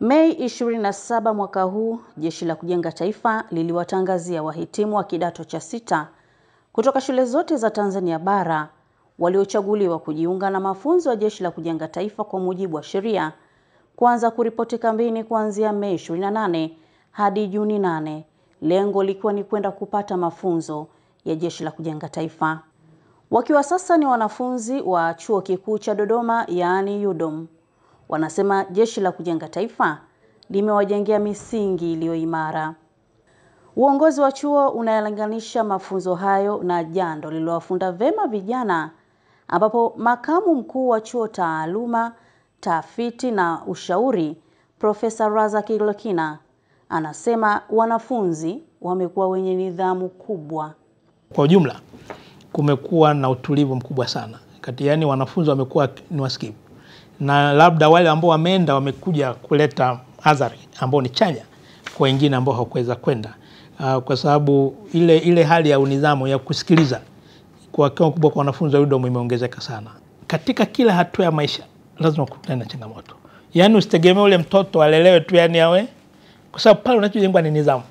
Mei 27 mwaka huu, Jeshi la Kujenga Taifa liliwatangazia wahitimu wa kidato cha 6 kutoka shule zote za Tanzania bara waliochaguliwa kujiunga na mafunzo ya Jeshi la Kujenga Taifa kwa mujibu wa sheria kuanza kuripoti kambini kuanzia Mei 28 hadi Juni 8, lengo likiwa ni kwenda kupata mafunzo ya Jeshi la Kujenga Taifa. Wakiwa sasa ni wanafunzi wa Chuo Kikuu cha Dodoma, yaani UDOM, wanasema Jeshi la Kujenga Taifa limewajengea misingi iliyo imara. Uongozi wa chuo unayalinganisha mafunzo hayo na jando lililowafunda vema vijana, ambapo makamu mkuu wa chuo taaluma, tafiti na ushauri, Profesa Razaki Lokina, anasema wanafunzi wamekuwa wenye nidhamu kubwa. Kwa ujumla kumekuwa na utulivu mkubwa sana. Yani wanafunzi wamekuwa ni wasikivu. Na labda wale ambao wameenda wamekuja kuleta athari ambao ni chanya kwa wengine ambao hawakuweza kwenda. Kwa sababu ile hali ya unidhamu ya kusikiliza kwa kiwango kubwa kwa wanafunzi wa UDOM imeongezeka sana. Katika kila hatua ya maisha lazima kukutane na changamoto. Yani usitegemee ule mtoto alelewe tu yani awe, kwa sababu pale unachojengwa ni nidhamu.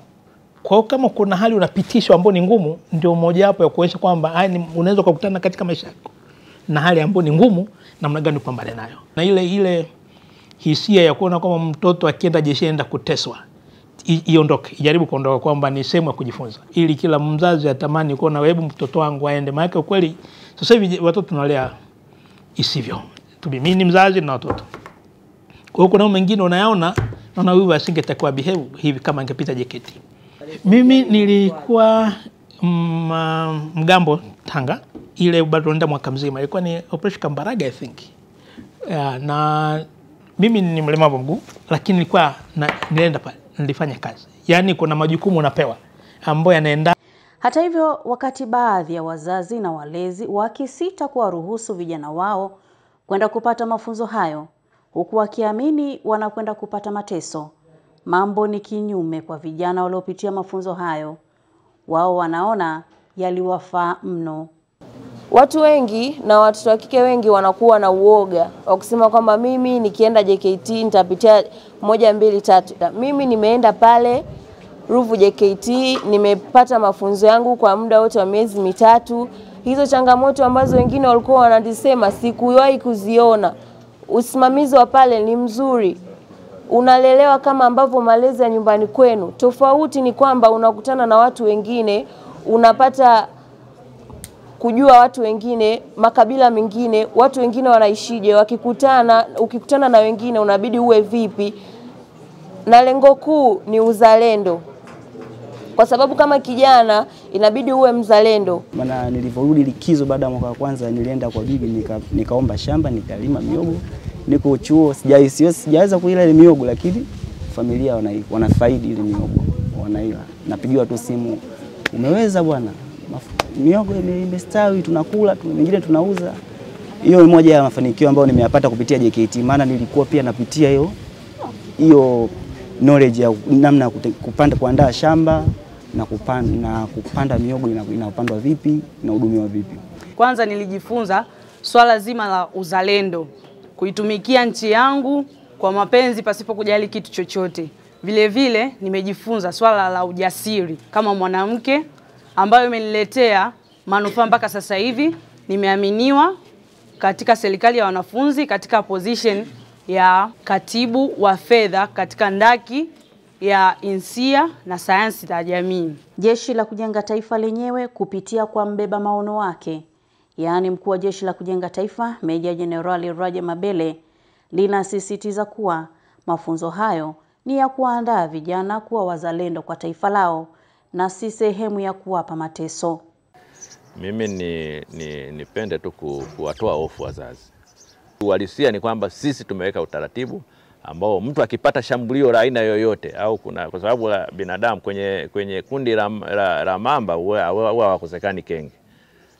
Kwa hiyo kama kuna hali unapitishwa ambayo ni ngumu, ndio moja wapo ya kuonyesha kwamba unaweza kukutana katika maisha yako na hali ambayo ni ngumu, namna gani upambane nayo. Na ile hisia ya kuona kama mtoto akienda jeshi anaenda kuteswa iondoke, jaribu kuondoka kwamba ni sehemu ya kujifunza, ili kila mzazi atamani kuona hebu mtoto wangu aende. Maana kweli sasa hivi watoto tunalea isivyo. Mimi ni mzazi na watoto. Kwa hiyo kuna mwingine unayaona huyu asingetakiwa behave hivi kama angepita JKT. Mimi nilikuwa mgambo Tanga, ile bado nenda mwaka mzima, ilikuwa ni Operation Kambarage I think. Na mimi ni mlemavu mguu, lakini nilikuwa nilienda pale, nilifanya kazi. Yani kuna majukumu unapewa ambayo yanaenda. Hata hivyo, wakati baadhi ya wazazi na walezi wakisita kuwaruhusu vijana wao kwenda kupata mafunzo hayo, huku wakiamini wanakwenda kupata mateso, mambo ni kinyume kwa vijana waliopitia mafunzo hayo. Wao wanaona yaliwafaa mno. Watu wengi na watoto wa kike wengi wanakuwa na uoga wa kusema kwamba mimi nikienda JKT nitapitia 1 2 3. Mimi nimeenda pale Ruvu JKT, nimepata mafunzo yangu kwa muda wote wa miezi 3. Hizo changamoto ambazo wengine walikuwa wanadisema sikuwahi kuziona. Usimamizi wa pale ni mzuri. Unalelewa kama ambavyo malezi ya nyumbani kwenu. Tofauti ni kwamba unakutana na watu wengine, unapata kujua watu wengine, makabila mengine, watu wengine wanaishije, ukikutana na wengine unabidi uwe vipi. Na lengo kuu ni uzalendo. Kwa sababu kama kijana inabidi uwe mzalendo. Maana nilivyorudi likizo baada ya mwaka wa kwanza nilienda kwa bibi nikaomba shamba, nikalima miogo. Niko chuo sijaweza kuila ile miogo, lakini familia wanafaidi ile miogo, wanaila. Napigiwa tu simu, umeweza bwana, miogo imestawi, tunakula, mingine tunauza. Hiyo ni moja ya mafanikio ambayo nimeyapata kupitia JKT, maana nilikuwa pia napitia hiyo knowledge ya namna kuandaa shamba na kupanda miogo inapandwa vipi na hudumiwa vipi. Kwanza nilijifunza swala zima la uzalendo, kuitumikia nchi yangu kwa mapenzi pasipo kujali kitu chochote. Vile vile nimejifunza swala la ujasiri kama mwanamke, ambayo imeniletea manufaa mpaka sasa hivi. Nimeaminiwa katika serikali ya wanafunzi katika position ya katibu wa fedha katika ndaki ya insia na sayansi za jamii. Jeshi la Kujenga Taifa lenyewe kupitia kwa mbeba maono wake, yaani mkuu wa Jeshi la Kujenga Taifa Meja Jenerali Rajab Mabele, linasisitiza kuwa mafunzo hayo ni ya kuandaa vijana kuwa wazalendo kwa taifa lao na si sehemu ya kuwapa mateso. Mimi nipende tu kuwatoa hofu wazazi. Uhalisia ni kwamba sisi tumeweka utaratibu ambao mtu akipata shambulio la aina yoyote au kwa sababu binadamu kwenye kundi la mamba huwa hawakosekani kenge.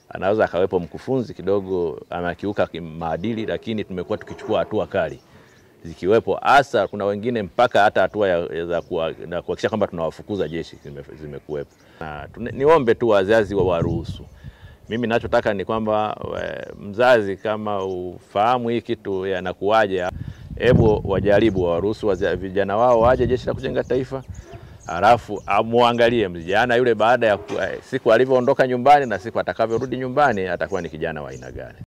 Anaweza akawepo mkufunzi kidogo anakiuka maadili, lakini tumekuwa tukichukua hatua kali. Zikiwepo hasa kuna wengine mpaka hata hatua za kuhakikisha kwamba tunawafukuza jeshi zimekuwepo. Niombe tu wazazi waruhusu. Mimi ninachotaka ni kwamba mzazi kama ufahamu hii kitu yanakuaje, hebu wajaribu waruhusu vijana wao waje Jeshi la Kujenga Taifa, halafu amuangalie mjana yule baada ya siku alivyoondoka nyumbani na siku atakavyorudi nyumbani atakuwa ni kijana wa aina gani.